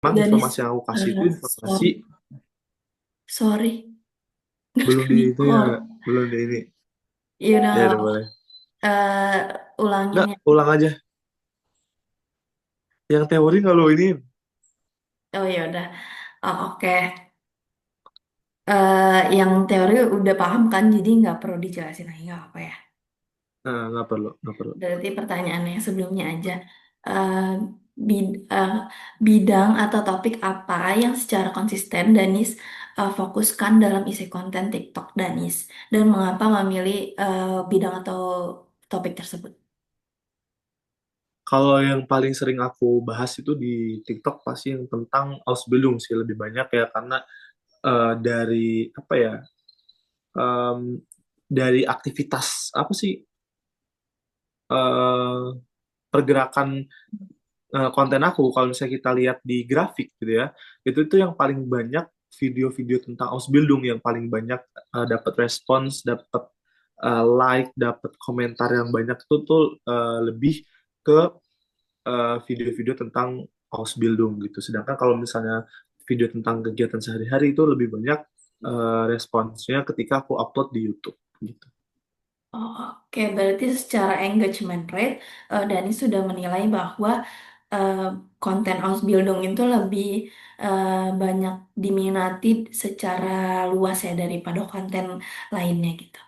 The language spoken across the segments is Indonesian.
memang informasi Danis, yang aku kasih itu informasi sorry, sorry, nggak belum di itu ya, kedengeran. belum di ini. Ya udah Ya nggak udah apa-apa. boleh. Ulangin Nggak, ya. ulang aja. Yang teori nggak lo ini. Oh ya udah. Oh, oke. Yang teori udah paham kan, jadi nggak perlu dijelasin lagi nggak apa ya. Nah, nggak perlu, nggak perlu. Berarti pertanyaannya sebelumnya aja. Eh, bid- eh, Bidang atau topik apa yang secara konsisten Danis fokuskan dalam isi konten TikTok Danis? Dan mengapa memilih bidang atau topik tersebut? Kalau yang paling sering aku bahas itu di TikTok pasti yang tentang Ausbildung sih lebih banyak ya karena dari apa ya, em, dari aktivitas apa sih, eh, pergerakan konten aku kalau misalnya kita lihat di grafik gitu ya, itu yang paling banyak video-video tentang Ausbildung yang paling banyak dapat respons, dapat like, dapat komentar yang banyak itu tuh lebih ke video-video tentang Ausbildung gitu. Sedangkan kalau misalnya video tentang kegiatan sehari-hari itu lebih banyak responsnya ketika aku upload di YouTube gitu. Oh, oke, berarti secara engagement rate, Dani sudah menilai bahwa eh, konten Ausbildung itu lebih banyak diminati secara luas ya daripada konten lainnya gitu.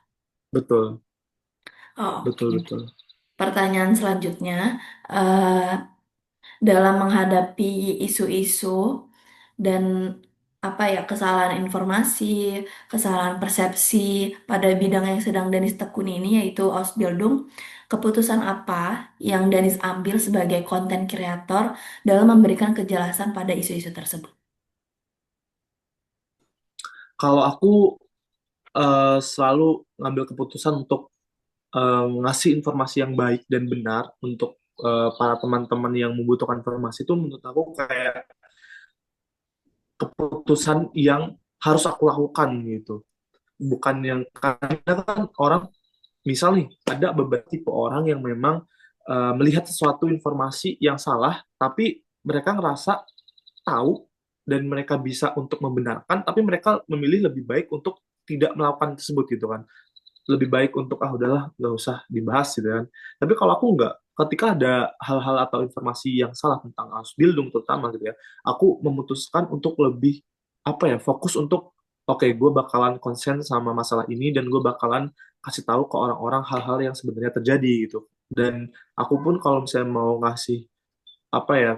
Betul, Oh, oke. betul, betul. Pertanyaan selanjutnya, eh, dalam menghadapi isu-isu dan apa ya kesalahan informasi, kesalahan persepsi pada bidang yang sedang Danis tekuni ini yaitu Ausbildung, keputusan apa yang Danis ambil sebagai konten kreator dalam memberikan kejelasan pada isu-isu tersebut? Kalau aku selalu ngambil keputusan untuk ngasih informasi yang baik dan benar untuk para teman-teman yang membutuhkan informasi itu menurut aku kayak keputusan yang harus aku lakukan gitu. Bukan yang karena kan orang misal nih ada beberapa tipe orang yang memang melihat sesuatu informasi yang salah tapi mereka ngerasa tahu dan mereka bisa untuk membenarkan tapi mereka memilih lebih baik untuk tidak melakukan tersebut gitu kan, lebih baik untuk udahlah nggak usah dibahas gitu kan. Tapi kalau aku nggak, ketika ada hal-hal atau informasi yang salah tentang Ausbildung terutama gitu ya, aku memutuskan untuk lebih apa ya, fokus untuk oke gue bakalan konsen sama masalah ini dan gue bakalan kasih tahu ke orang-orang hal-hal yang sebenarnya terjadi gitu. Dan aku pun kalau misalnya mau ngasih apa ya,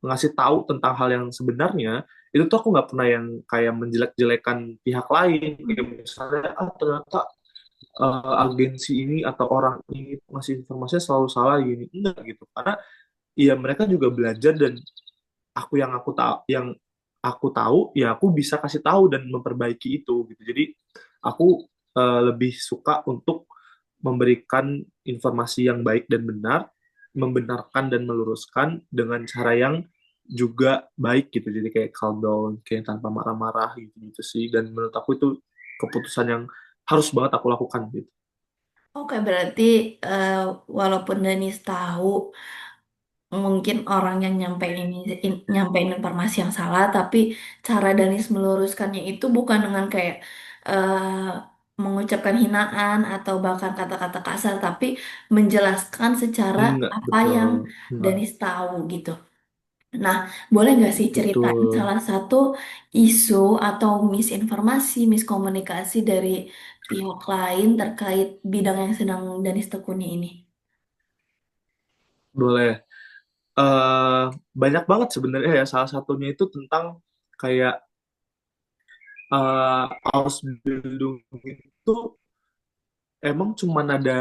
ngasih tahu tentang hal yang sebenarnya, itu tuh aku nggak pernah yang kayak menjelek-jelekan pihak lain kayak misalnya ternyata agensi ini atau orang ini ngasih informasinya selalu salah gini, enggak gitu, karena ya mereka juga belajar dan aku tahu ya aku bisa kasih tahu dan memperbaiki itu gitu. Jadi aku lebih suka untuk memberikan informasi yang baik dan benar, membenarkan dan meluruskan dengan cara yang juga baik gitu. Jadi kayak calm down, kayak tanpa marah-marah gitu-gitu sih. Dan menurut aku itu keputusan yang harus banget aku lakukan gitu. Oke, berarti eh, walaupun Danis tahu mungkin orang yang nyampein informasi yang salah, tapi cara Danis meluruskannya itu bukan dengan kayak mengucapkan hinaan atau bahkan kata-kata kasar, tapi menjelaskan secara Enggak, apa yang betul. Enggak, Danis tahu gitu. Nah, boleh nggak sih ceritain betul. salah satu isu atau misinformasi, miskomunikasi dari pihak lain terkait bidang yang sedang Danis tekuni ini? Boleh. eh Banyak banget sebenarnya ya. Salah satunya itu tentang kayak Ausbildung itu emang cuman ada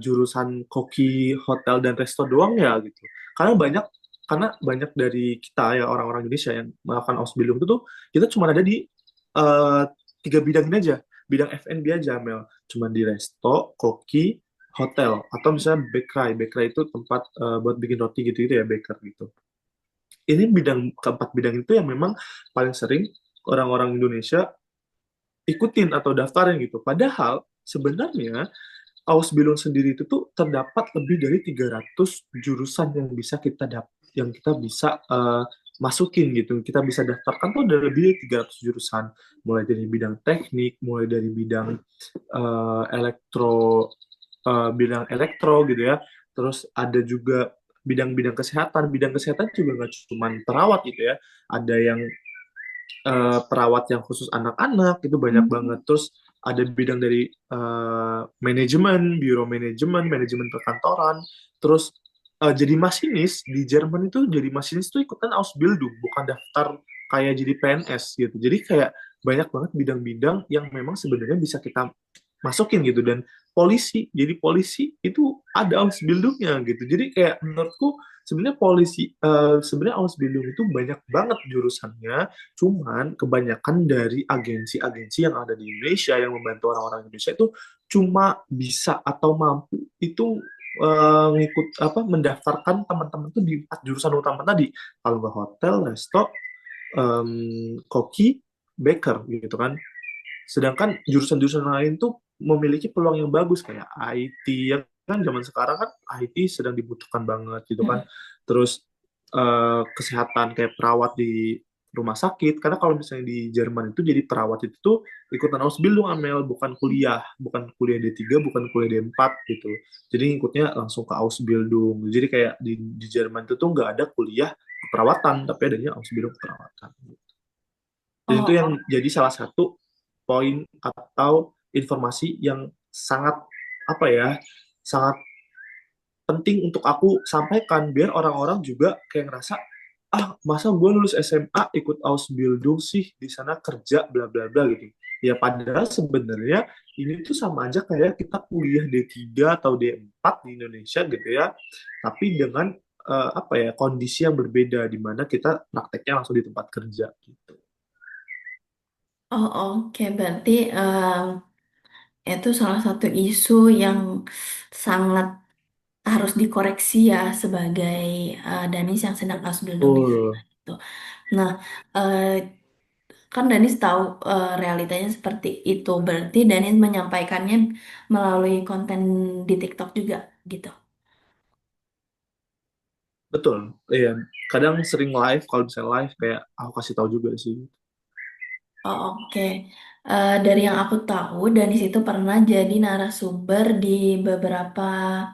jurusan koki, hotel dan resto doang ya gitu. Karena banyak karena banyak dari kita ya orang-orang Indonesia yang melakukan Ausbildung itu tuh kita cuma ada di eh, tiga bidang ini aja, bidang F&B aja Mel, cuma di resto, koki, hotel atau misalnya bakery. Bakery itu tempat buat bikin roti gitu gitu ya, baker gitu. Ini keempat bidang itu yang memang paling sering orang-orang Indonesia ikutin atau daftarin gitu. Padahal sebenarnya Ausbildung sendiri itu tuh terdapat lebih dari 300 jurusan yang bisa kita dapat. yang kita bisa masukin gitu. Kita bisa daftarkan tuh ada lebih dari 300 jurusan, mulai dari bidang teknik, mulai dari bidang eh, elektro bidang elektro gitu ya. Terus ada juga bidang-bidang kesehatan. Bidang kesehatan juga nggak cuma perawat gitu ya. Ada yang perawat yang khusus anak-anak itu banyak banget. Terus ada bidang dari manajemen, biro manajemen, manajemen perkantoran. Terus jadi masinis di Jerman itu jadi masinis itu ikutan Ausbildung, bukan daftar kayak jadi PNS gitu. Jadi kayak banyak banget bidang-bidang yang memang sebenarnya bisa kita masukin gitu dan jadi polisi itu ada Ausbildungnya gitu. Jadi kayak menurutku sebenarnya sebenarnya Ausbildung itu banyak banget jurusannya. Cuman kebanyakan dari agensi-agensi yang ada di Indonesia yang membantu orang-orang Indonesia itu cuma bisa atau mampu itu ngikut apa mendaftarkan teman-teman tuh di empat jurusan utama tadi. Kalau nggak hotel, resto, koki, baker gitu kan. Sedangkan jurusan-jurusan lain tuh memiliki peluang yang bagus kayak IT ya kan zaman sekarang kan IT sedang dibutuhkan banget gitu kan. Mm. Terus kesehatan kayak perawat di rumah sakit karena kalau misalnya di Jerman itu jadi perawat itu tuh ikutan Ausbildung Amel bukan kuliah D3 bukan kuliah D4 gitu. Jadi ngikutnya langsung ke Ausbildung. Jadi kayak di Jerman itu tuh nggak ada kuliah keperawatan tapi adanya Ausbildung keperawatan. Dan itu yang Oh, jadi salah satu poin atau informasi yang sangat apa ya, sangat penting untuk aku sampaikan biar orang-orang juga kayak ngerasa masa gue lulus SMA ikut Ausbildung sih di sana kerja bla bla bla gitu. Ya padahal sebenarnya ini tuh sama aja kayak kita kuliah D3 atau D4 di Indonesia gitu ya. Tapi dengan apa ya kondisi yang berbeda di mana kita prakteknya langsung di tempat kerja gitu. oh, oke. Berarti itu salah satu isu yang sangat harus dikoreksi ya sebagai Danis yang sedang Ausbildung di sana Betul. gitu. Nah, eh, kan Danis tahu realitanya seperti itu. Berarti Danis menyampaikannya melalui konten di TikTok juga gitu. Betul, iya. Kadang sering live, kalau bisa live kayak aku kasih tahu juga sih. Oh, oke. Dari yang aku tahu, Danis itu pernah jadi narasumber di beberapa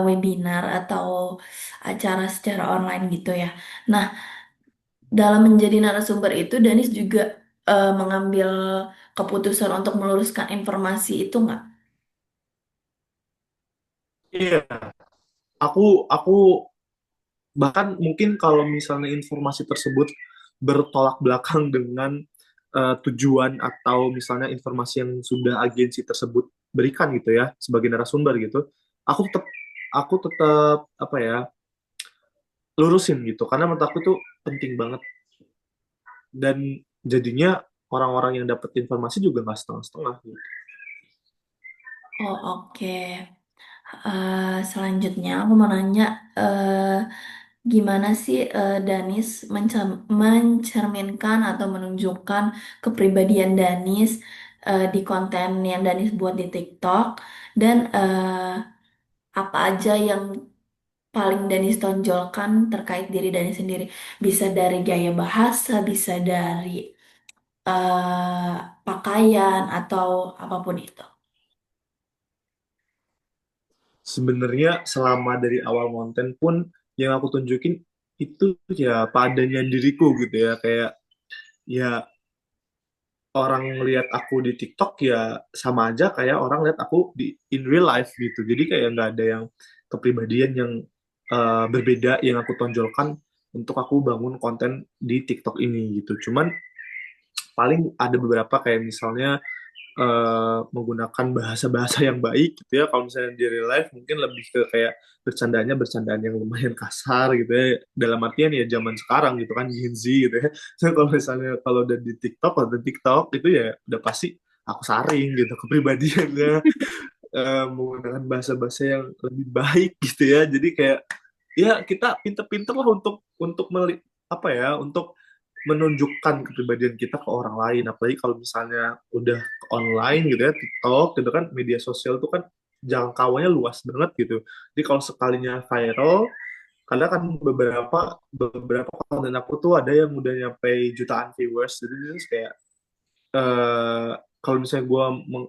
webinar atau acara secara online gitu ya. Nah, dalam menjadi narasumber itu, Danis juga mengambil keputusan untuk meluruskan informasi itu nggak? Iya, aku bahkan mungkin kalau misalnya informasi tersebut bertolak belakang dengan tujuan atau misalnya informasi yang sudah agensi tersebut berikan gitu ya sebagai narasumber gitu, aku tetap aku tetap apa ya lurusin gitu karena menurut aku itu penting banget dan jadinya orang-orang yang dapat informasi juga nggak setengah-setengah gitu. Oh, oke. Selanjutnya aku mau nanya, gimana sih Danis mencerminkan atau menunjukkan kepribadian Danis di konten yang Danis buat di TikTok dan apa aja yang paling Danis tonjolkan terkait diri Danis sendiri? Bisa dari gaya bahasa, bisa dari pakaian atau apapun itu. Sebenarnya selama dari awal konten pun yang aku tunjukin itu ya padanya diriku gitu ya kayak ya orang lihat aku di TikTok ya sama aja kayak orang lihat aku di in real life gitu jadi kayak nggak ada yang kepribadian yang berbeda yang aku tonjolkan untuk aku bangun konten di TikTok ini gitu cuman paling ada beberapa kayak misalnya menggunakan bahasa-bahasa yang baik gitu ya. Kalau misalnya di real life mungkin lebih ke kayak bercandaan yang lumayan kasar gitu ya. Dalam artian ya zaman sekarang gitu kan Gen Z gitu ya. So, kalau misalnya kalau udah di TikTok atau TikTok itu ya udah pasti aku saring gitu kepribadiannya menggunakan bahasa-bahasa yang lebih baik gitu ya. Jadi kayak ya kita pinter-pinter lah apa ya untuk menunjukkan kepribadian kita ke orang lain apalagi kalau misalnya udah online gitu ya TikTok gitu kan media sosial tuh kan jangkauannya luas banget gitu jadi kalau sekalinya viral karena kan beberapa beberapa konten aku tuh ada yang udah nyampe jutaan viewers, jadi terus kayak eh kalau misalnya gue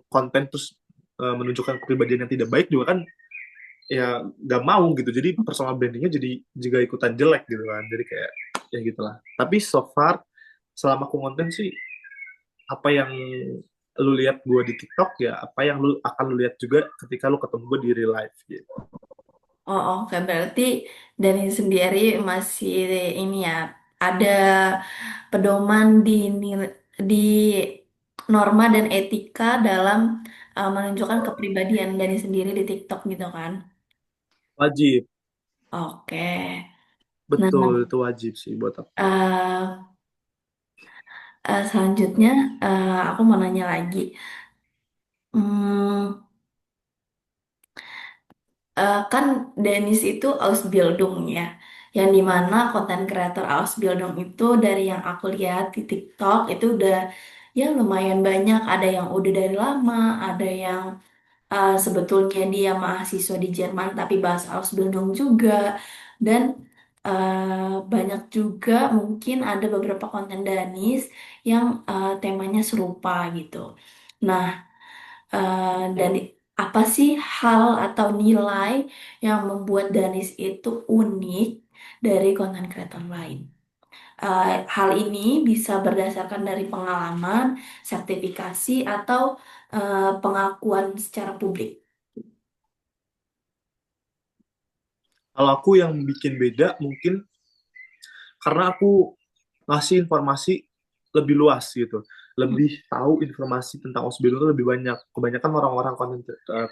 konten terus menunjukkan kepribadian yang tidak baik juga kan ya nggak mau gitu, jadi personal brandingnya jadi juga ikutan jelek gitu kan, jadi kayak ya gitulah. Tapi so far selama aku konten sih, apa yang lu lihat gue di TikTok ya apa yang lu akan lu lihat juga ketika lu ketemu gue di real life gitu. Oh, oke, berarti dari sendiri masih ini ya, ada pedoman di norma dan etika dalam menunjukkan kepribadian dari sendiri di TikTok gitu kan? Wajib, Oke. betul Nah, itu wajib sih buat aku. eh, selanjutnya aku mau nanya lagi. Hmm, kan Dennis itu Ausbildung ya, yang dimana konten kreator Ausbildung itu dari yang aku lihat di TikTok itu udah ya lumayan banyak. Ada yang udah dari lama, ada yang sebetulnya dia mahasiswa di Jerman tapi bahasa Ausbildung juga, dan banyak juga mungkin ada beberapa konten Danis yang temanya serupa gitu. Nah, dan apa sih hal atau nilai yang membuat Danis itu unik dari konten kreator lain? Hal ini bisa berdasarkan dari pengalaman, sertifikasi, atau pengakuan secara publik. Kalau aku yang bikin beda mungkin karena aku ngasih informasi lebih luas gitu, lebih tahu informasi tentang Osbildo itu lebih banyak. Kebanyakan orang-orang konten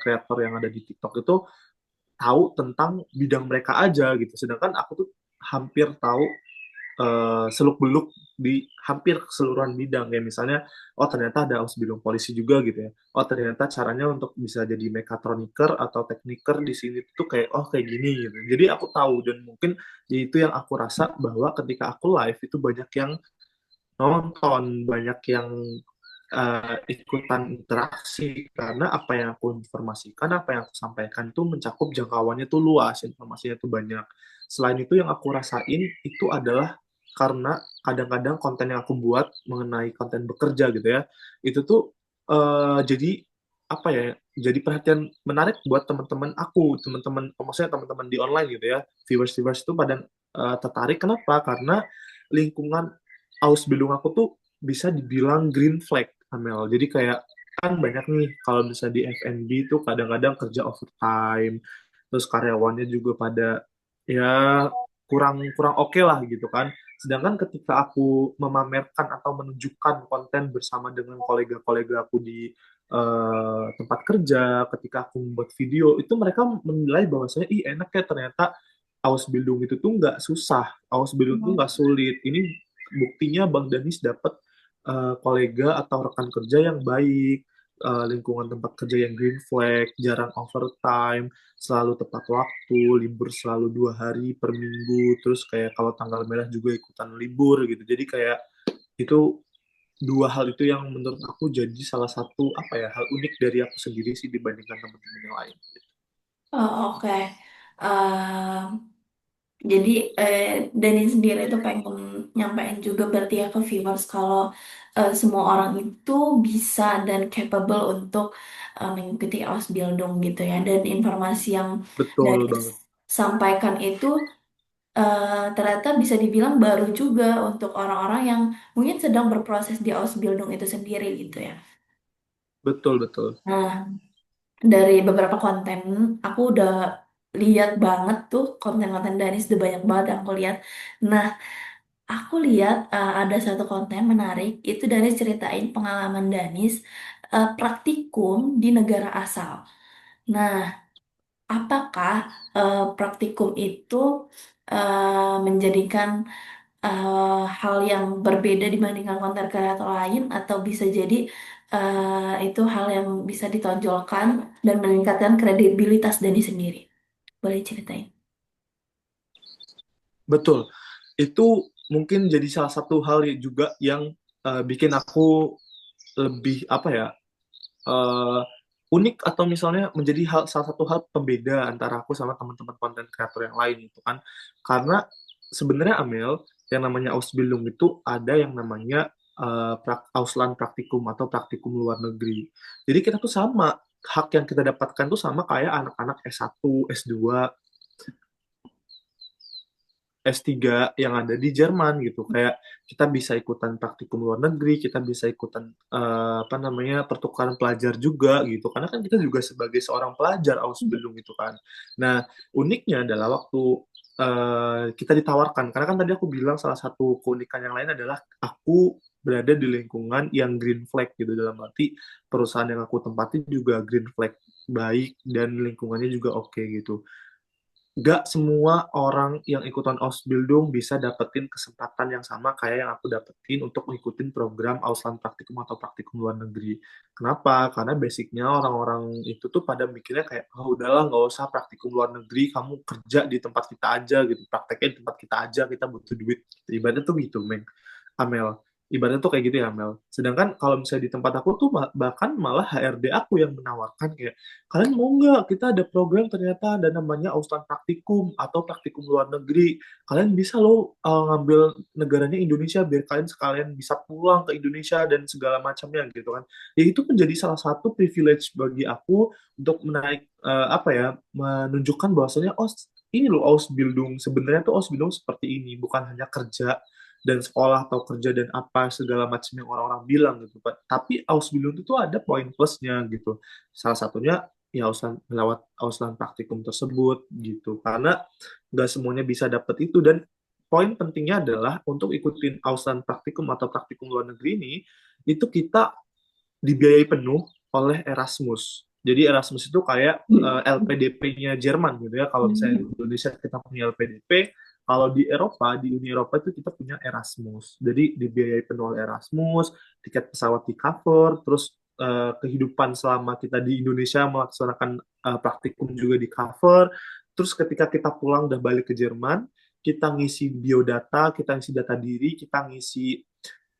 kreator yang ada di TikTok itu tahu tentang bidang mereka aja gitu, sedangkan aku tuh hampir tahu seluk-beluk di hampir keseluruhan bidang. Kayak misalnya, oh ternyata ada aus bidang polisi juga gitu ya. Oh ternyata caranya untuk bisa jadi mekatroniker atau tekniker di sini tuh kayak oh kayak gini gitu. Jadi aku tahu, dan mungkin itu yang aku rasa bahwa ketika aku live itu banyak yang nonton, banyak yang ikutan interaksi karena apa yang aku informasikan, apa yang aku sampaikan itu mencakup jangkauannya tuh luas, informasinya tuh banyak. Selain itu yang aku rasain itu adalah karena kadang-kadang konten yang aku buat mengenai konten bekerja gitu ya, itu tuh jadi apa ya? Jadi perhatian menarik buat teman-teman aku, teman-teman, maksudnya teman-teman di online gitu ya, viewers-viewers itu pada tertarik. Kenapa? Karena lingkungan aus bilung aku tuh bisa dibilang green flag, Amel. Jadi kayak kan banyak nih kalau bisa di F&B tuh kadang-kadang kerja overtime, terus karyawannya juga pada ya kurang kurang oke lah gitu kan. Sedangkan ketika aku memamerkan atau menunjukkan konten bersama dengan kolega-kolega aku di tempat kerja, ketika aku membuat video, itu mereka menilai bahwasanya, ih enak ya ternyata Ausbildung itu tuh nggak susah, Ausbildung tuh nggak sulit. Ini buktinya Bang Danis dapat kolega atau rekan kerja yang baik, lingkungan tempat kerja yang green flag, jarang overtime, selalu tepat waktu, libur selalu 2 hari per minggu, terus kayak kalau tanggal merah juga ikutan libur gitu. Jadi kayak itu dua hal itu yang menurut aku jadi salah satu apa ya hal unik dari aku sendiri sih dibandingkan teman-teman yang lain. Oh, oke. Ehm, jadi Dani sendiri itu pengen nyampein juga berarti ya ke viewers kalau semua orang itu bisa dan capable untuk mengikuti Ausbildung gitu ya. Dan informasi yang Betul Dani banget. sampaikan itu ternyata bisa dibilang baru juga untuk orang-orang yang mungkin sedang berproses di Ausbildung itu sendiri gitu ya. Betul, betul. Nah, dari beberapa konten aku udah lihat banget tuh konten-konten Danis udah banyak banget yang aku lihat. Nah, aku lihat ada satu konten menarik itu Danis ceritain pengalaman Danis praktikum di negara asal. Nah, apakah praktikum itu menjadikan hal yang berbeda dibandingkan konten kreator lain, atau bisa jadi itu hal yang bisa ditonjolkan dan meningkatkan kredibilitas Dani sendiri? Boleh ceritain? Betul. Itu mungkin jadi salah satu hal juga yang bikin aku lebih apa ya? unik atau misalnya menjadi salah satu hal pembeda antara aku sama teman-teman konten kreator yang lain itu kan. Karena sebenarnya Amel, yang namanya Ausbildung itu ada yang namanya Ausland Praktikum atau praktikum luar negeri. Jadi kita tuh sama, hak yang kita dapatkan tuh sama kayak anak-anak S1, S2, S3 yang ada di Jerman gitu. Kayak kita bisa ikutan praktikum luar negeri, kita bisa ikutan apa namanya pertukaran pelajar juga gitu. Karena kan kita juga sebagai seorang pelajar Ausbildung gitu kan. Nah, uniknya adalah waktu kita ditawarkan, karena kan tadi aku bilang salah satu keunikan yang lain adalah aku berada di lingkungan yang green flag gitu, dalam arti perusahaan yang aku tempati juga green flag baik dan lingkungannya juga oke gitu. Gak semua orang yang ikutan Ausbildung bisa dapetin kesempatan yang sama kayak yang aku dapetin untuk ngikutin program Ausland Praktikum atau praktikum luar negeri. Kenapa? Karena basicnya orang-orang itu tuh pada mikirnya kayak, oh udahlah nggak usah praktikum luar negeri, kamu kerja di tempat kita aja gitu, prakteknya di tempat kita aja, kita butuh duit. Ibaratnya tuh gitu, Meng. Amel. Ibaratnya tuh kayak gitu ya, Amel. Sedangkan kalau misalnya di tempat aku tuh bahkan malah HRD aku yang menawarkan kayak, kalian mau nggak kita ada program ternyata ada namanya Auslan Praktikum atau Praktikum Luar Negeri. Kalian bisa loh ngambil negaranya Indonesia biar kalian sekalian bisa pulang ke Indonesia dan segala macamnya gitu kan. Ya itu menjadi salah satu privilege bagi aku untuk menaik apa ya, menunjukkan bahwasanya oh ini loh Ausbildung, sebenarnya tuh Ausbildung seperti ini, bukan hanya kerja dan sekolah atau kerja dan apa segala macam yang orang-orang bilang gitu Pak. Tapi Ausbildung itu tuh ada poin plusnya gitu. Salah satunya ya Auslan lewat Auslan praktikum tersebut gitu. Karena nggak semuanya bisa dapat itu, dan poin pentingnya adalah untuk ikutin Auslan praktikum atau praktikum luar negeri ini itu kita dibiayai penuh oleh Erasmus. Jadi Erasmus itu kayak LPDP-nya Jerman gitu ya. Kalau misalnya di Indonesia kita punya LPDP, kalau di Eropa, di Uni Eropa itu kita punya Erasmus. Jadi dibiayai penuh oleh Erasmus, tiket pesawat di cover, terus kehidupan selama kita di Indonesia melaksanakan praktikum juga di cover. Terus ketika kita pulang udah balik ke Jerman, kita ngisi biodata, kita ngisi data diri, kita ngisi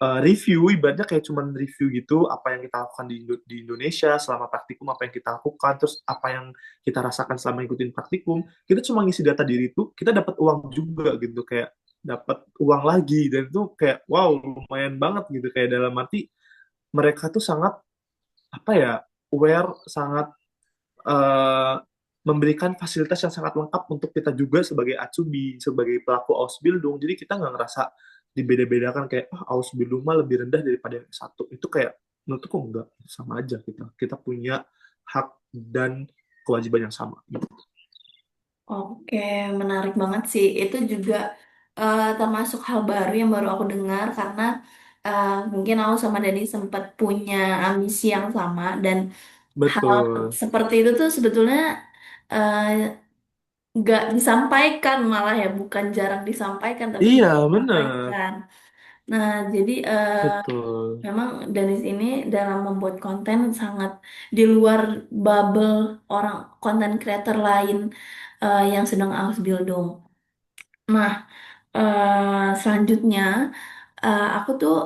review, ibaratnya kayak cuman review gitu apa yang kita lakukan di Indonesia selama praktikum, apa yang kita lakukan, terus apa yang kita rasakan selama ikutin praktikum. Kita cuma ngisi data diri itu, kita dapat uang juga gitu, kayak dapat uang lagi, dan itu kayak wow lumayan banget gitu, kayak dalam arti mereka tuh sangat apa ya, aware, sangat eh, memberikan fasilitas yang sangat lengkap untuk kita juga sebagai Acubi, sebagai pelaku Ausbildung. Jadi kita nggak ngerasa dibeda-bedakan kayak Ausbildung mah lebih rendah daripada yang satu. Itu kayak menurutku enggak, sama aja kita. Kita punya hak dan kewajiban yang sama. Oke, menarik banget sih. Itu juga termasuk hal baru yang baru aku dengar karena mungkin aku sama Dani sempat punya ambisi yang sama dan hal Betul. seperti itu tuh sebetulnya eh, nggak disampaikan malah ya, bukan jarang disampaikan tapi Iya, nggak benar. disampaikan. Nah, jadi Betul. memang Danis ini dalam membuat konten sangat di luar bubble orang konten creator lain yang sedang Ausbildung. Nah, selanjutnya aku tuh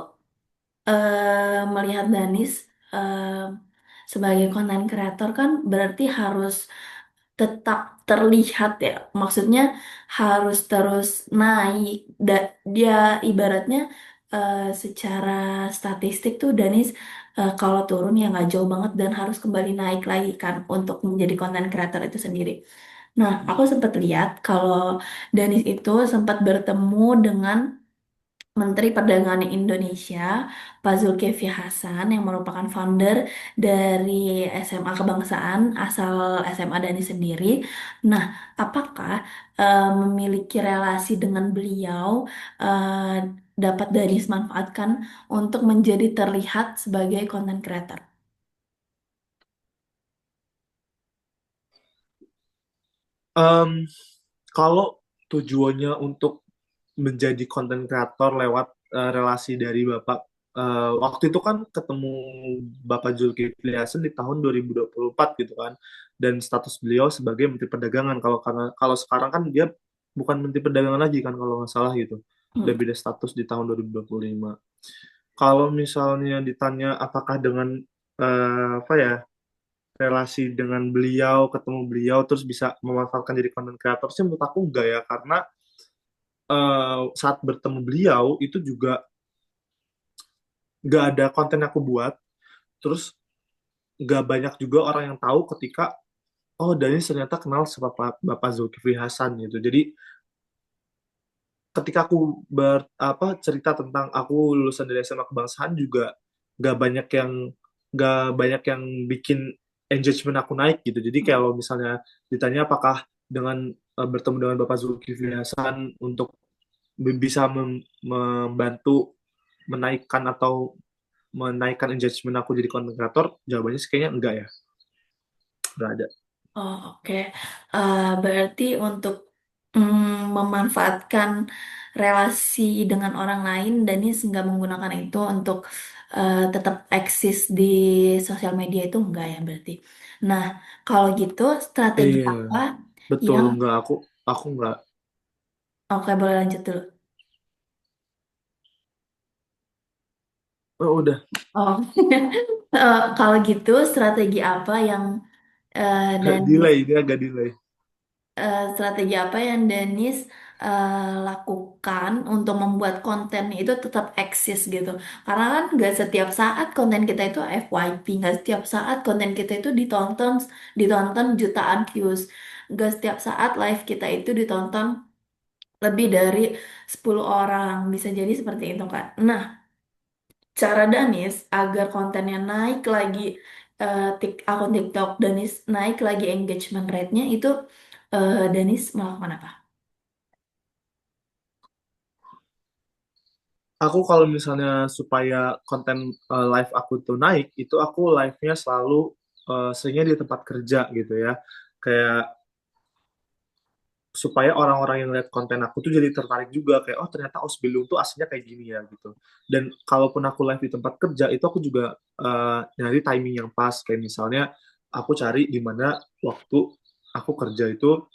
melihat Danis sebagai konten kreator kan berarti harus tetap terlihat ya. Maksudnya harus terus naik. Dia ibaratnya secara statistik tuh Danis kalau turun ya nggak jauh banget dan harus kembali naik lagi kan untuk menjadi konten kreator itu sendiri. Nah, aku sempat lihat kalau Danis itu sempat bertemu dengan Menteri Perdagangan Indonesia, Pak Zulkifli Hasan, yang merupakan founder dari SMA Kebangsaan asal SMA Dani sendiri. Nah, apakah memiliki relasi dengan beliau dapat Dani manfaatkan untuk menjadi terlihat sebagai content creator? Em, Kalau tujuannya untuk menjadi konten kreator lewat relasi dari Bapak, waktu itu kan ketemu Bapak Zulkifli Hasan di tahun 2024 gitu kan, dan status beliau sebagai Menteri Perdagangan. Kalau sekarang kan dia bukan Menteri Perdagangan lagi kan kalau nggak salah gitu, udah Hmm. beda status di tahun 2025. Kalau misalnya ditanya apakah dengan apa ya, relasi dengan beliau, ketemu beliau, terus bisa memanfaatkan jadi content creator sih menurut aku enggak ya, karena saat bertemu beliau itu juga nggak ada konten yang aku buat, terus nggak banyak juga orang yang tahu ketika oh Dani ternyata kenal sama Bapak Zulkifli Hasan gitu. Jadi ketika aku cerita tentang aku lulusan dari SMA Kebangsaan juga nggak banyak yang nggak banyak yang bikin engagement aku naik gitu. Jadi kalau misalnya ditanya apakah dengan bertemu dengan Bapak Zulkifli Hasan untuk bisa membantu menaikkan atau menaikkan engagement aku jadi content creator, jawabannya sih kayaknya enggak ya, nggak ada. Oh, oke. Berarti untuk memanfaatkan relasi dengan orang lain, Danis nggak menggunakan itu untuk tetap eksis di sosial media itu enggak ya berarti. Nah, kalau gitu strategi Iya, apa betul, yang enggak, aku enggak. oke boleh lanjut dulu. Oh, udah, Oh, kalau gitu strategi apa yang Danis delay, dia agak delay. strategi apa yang Danis lakukan untuk membuat konten itu tetap eksis gitu. Karena kan nggak setiap saat konten kita itu FYP, nggak setiap saat konten kita itu ditonton ditonton jutaan views, nggak setiap saat live kita itu ditonton lebih dari 10 orang. Bisa jadi seperti itu kan. Nah, cara Danis agar kontennya naik lagi akun TikTok Danis naik lagi engagement rate-nya itu Danis melakukan apa? Aku kalau misalnya supaya konten live aku tuh naik, itu aku live-nya selalu seringnya di tempat kerja gitu ya. Kayak supaya orang-orang yang lihat konten aku tuh jadi tertarik juga kayak oh ternyata Ausbildung tuh aslinya kayak gini ya gitu. Dan kalaupun aku live di tempat kerja itu aku juga nyari timing yang pas kayak misalnya aku cari di mana waktu aku kerja itu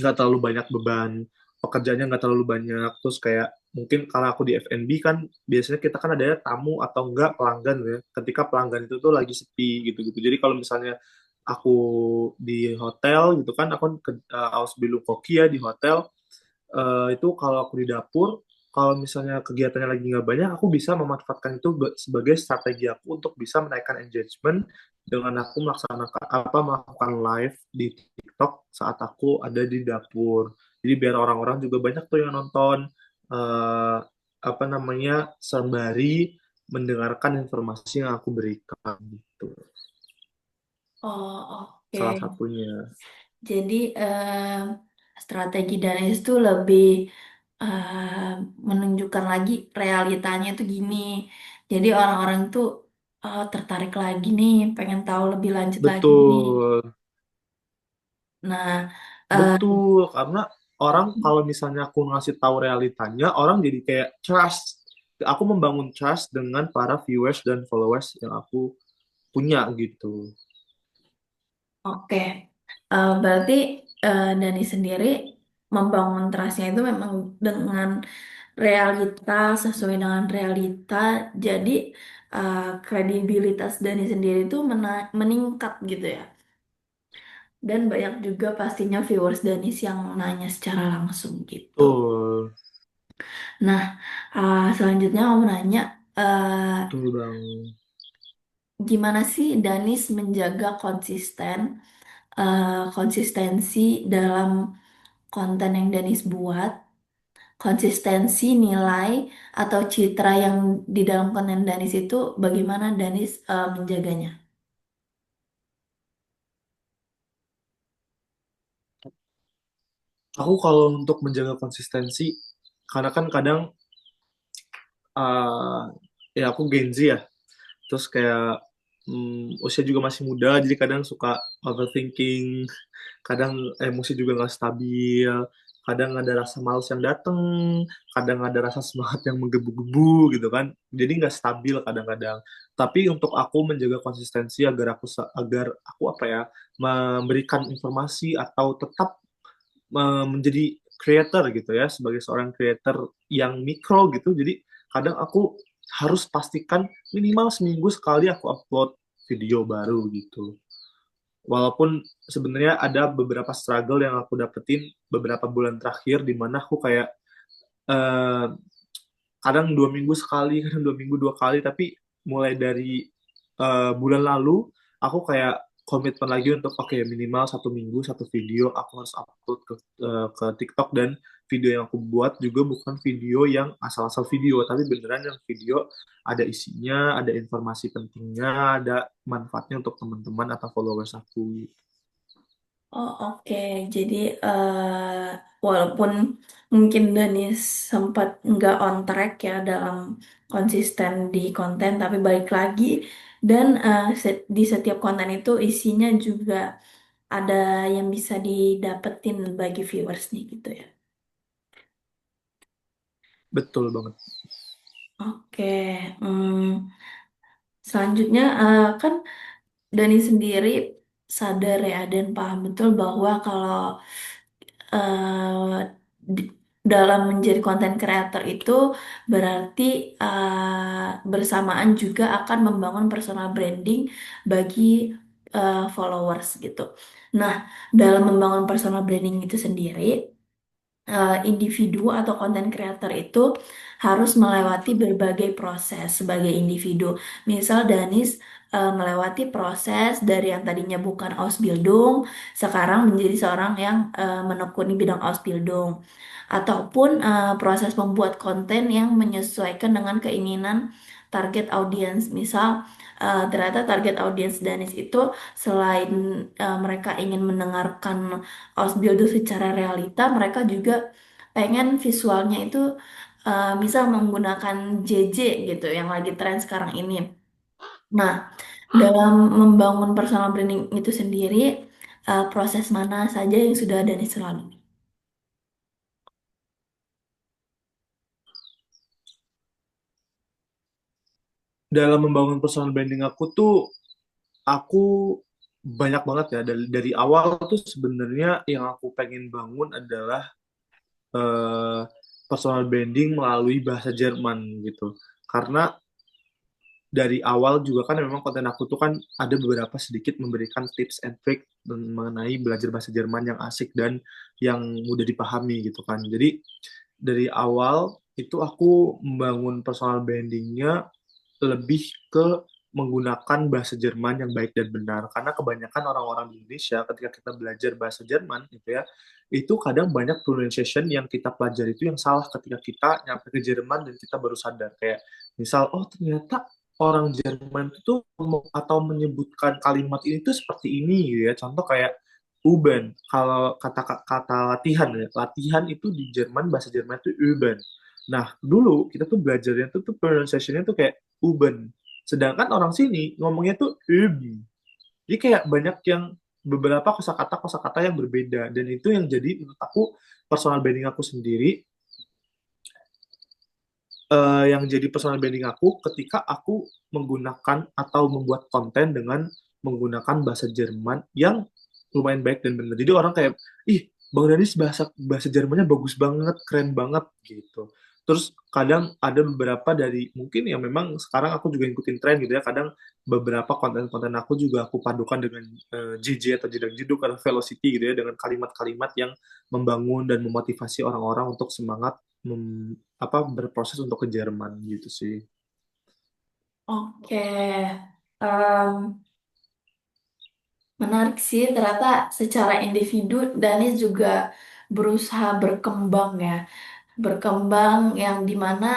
nggak terlalu banyak beban pekerjaannya, nggak terlalu banyak, terus kayak mungkin kalau aku di F&B kan biasanya kita kan ada tamu atau enggak pelanggan ya, ketika pelanggan itu tuh lagi sepi gitu-gitu. Jadi kalau misalnya aku di hotel gitu kan, aku ke Ausbildung Koki ya di hotel, itu kalau aku di dapur, kalau misalnya kegiatannya lagi nggak banyak, aku bisa memanfaatkan itu sebagai strategi aku untuk bisa menaikkan engagement dengan aku melakukan live di TikTok saat aku ada di dapur. Jadi biar orang-orang juga banyak tuh yang nonton sembari mendengarkan informasi yang aku berikan gitu. Oh, Salah oke. satunya. Jadi strategi Danis itu lebih menunjukkan lagi realitanya itu gini. Jadi orang-orang tuh tertarik lagi nih, pengen tahu lebih lanjut lagi nih. Betul. Nah, eh, Betul, karena orang kalau misalnya aku ngasih tahu realitanya, orang jadi kayak trust. Aku membangun trust dengan para viewers dan followers yang aku punya gitu. oke. Berarti Dani sendiri membangun trustnya itu memang dengan realita, sesuai dengan realita. Jadi kredibilitas Dani sendiri itu meningkat gitu ya. Dan banyak juga pastinya viewers Danis yang nanya secara langsung gitu. Betul, Nah, selanjutnya mau nanya, eh, betul bang. gimana sih Danis menjaga konsistensi dalam konten yang Danis buat, konsistensi nilai atau citra yang di dalam konten Danis itu bagaimana Danis menjaganya? Aku kalau untuk menjaga konsistensi, karena kan kadang uh, ya aku Gen Z ya, terus kayak usia juga masih muda, jadi kadang suka overthinking, kadang emosi juga nggak stabil, kadang ada rasa malas yang dateng, kadang ada rasa semangat yang menggebu-gebu gitu kan, jadi nggak stabil kadang-kadang. Tapi untuk aku menjaga konsistensi agar aku apa ya memberikan informasi atau tetap menjadi creator gitu ya sebagai seorang creator yang mikro gitu. Jadi kadang aku harus pastikan minimal seminggu sekali aku upload video baru gitu. Walaupun sebenarnya ada beberapa struggle yang aku dapetin beberapa bulan terakhir di mana aku kayak eh, kadang 2 minggu sekali, kadang 2 minggu 2 kali, tapi mulai dari bulan lalu aku kayak komitmen lagi untuk oke minimal 1 minggu satu video aku harus upload ke TikTok, dan video yang aku buat juga bukan video yang asal-asal video tapi beneran yang video ada isinya, ada informasi pentingnya, ada manfaatnya untuk teman-teman atau followers aku. Oh oke, jadi walaupun mungkin Danis sempat nggak on track ya dalam konsisten di konten, tapi balik lagi dan di setiap konten itu isinya juga ada yang bisa didapetin bagi viewers nih gitu ya. Betul banget. Oke, hmm, selanjutnya kan Dani sendiri sadar ya dan paham betul bahwa kalau eh, di- dalam menjadi konten creator itu berarti bersamaan juga akan membangun personal branding bagi followers gitu. Nah, dalam membangun personal branding itu sendiri, individu atau konten creator itu harus melewati berbagai proses sebagai individu. Misal Danis melewati proses dari yang tadinya bukan Ausbildung, sekarang menjadi seorang yang menekuni bidang Ausbildung. Ataupun proses membuat konten yang menyesuaikan dengan keinginan target audiens. Misal ternyata target audiens Danis itu selain mereka ingin mendengarkan Ausbildung secara realita, mereka juga pengen visualnya itu misal menggunakan JJ gitu yang lagi tren sekarang ini. Nah, dalam membangun personal branding itu sendiri, proses mana saja yang sudah Danis lalui? Dalam membangun personal branding aku tuh aku banyak banget ya dari awal tuh sebenarnya yang aku pengen bangun adalah eh, personal branding melalui bahasa Jerman gitu. Karena dari awal juga kan memang konten aku tuh kan ada beberapa sedikit memberikan tips and trick mengenai belajar bahasa Jerman yang asik dan yang mudah dipahami gitu kan. Jadi dari awal itu aku membangun personal brandingnya lebih ke menggunakan bahasa Jerman yang baik dan benar, karena kebanyakan orang-orang di Indonesia ketika kita belajar bahasa Jerman gitu ya, itu kadang banyak pronunciation yang kita pelajari itu yang salah ketika kita nyampe ke Jerman dan kita baru sadar kayak misal oh ternyata orang Jerman itu tuh ngomong atau menyebutkan kalimat ini tuh seperti ini gitu ya, contoh kayak Uben, kalau kata kata latihan ya, latihan itu di Jerman bahasa Jerman itu Üben. Nah, dulu kita tuh belajarnya tuh pronunciation-nya tuh kayak Uben. Sedangkan orang sini ngomongnya tuh Jadi kayak banyak yang beberapa kosakata yang berbeda, dan itu yang jadi menurut aku personal branding aku sendiri, yang jadi personal branding aku ketika aku menggunakan atau membuat konten dengan menggunakan bahasa Jerman yang lumayan baik dan benar. Jadi orang kayak, ih, Bang Danis bahasa bahasa Jermannya bagus banget, keren banget gitu. Terus kadang ada beberapa dari mungkin yang memang sekarang aku juga ngikutin tren gitu ya. Kadang beberapa konten-konten aku juga aku padukan dengan JJ atau jedang jeduk atau velocity gitu ya, dengan kalimat-kalimat yang membangun dan memotivasi orang-orang untuk semangat berproses untuk ke Jerman gitu sih. Oke, Em, menarik sih ternyata secara individu Danis juga berusaha berkembang ya. Berkembang yang dimana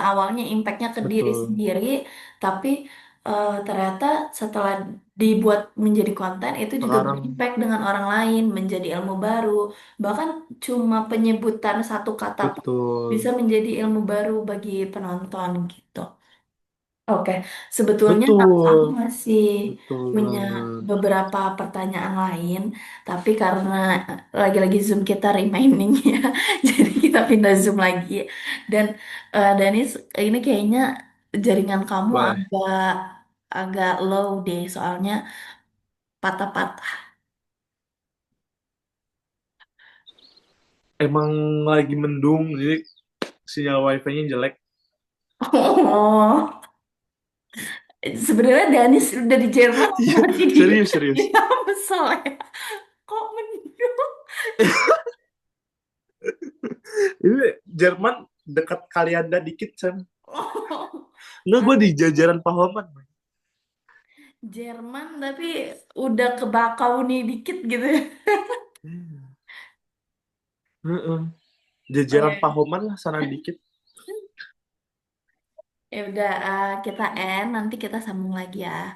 awalnya impactnya ke diri Betul. sendiri, tapi ternyata setelah dibuat menjadi konten itu juga Sekarang berimpact dengan orang lain, menjadi ilmu baru, bahkan cuma penyebutan satu kata pun bisa betul. menjadi ilmu baru bagi penonton gitu. Oke, sebetulnya aku Betul. masih Betul punya banget. beberapa pertanyaan lain, tapi karena lagi-lagi Zoom kita remaining ya, jadi kita pindah Zoom lagi. Dan Danis, ini kayaknya jaringan kamu Boleh. agak agak low deh, soalnya patah-patah. Emang lagi mendung, jadi sinyal wifi-nya jelek. Oh, Sebenarnya Danis udah di Jerman atau Iya, masih di serius serius. di Amsel ya? Kok mendung? Ini Jerman dekat Kalianda dikit, San. Oh, Enggak, gue di pantes. jajaran Pahoman. Jerman tapi udah ke Bakauni dikit gitu ya. Hmm. Heeh. Oh Jajaran ya. Pahoman lah sana dikit. Ya udah kita end nanti kita sambung lagi ya.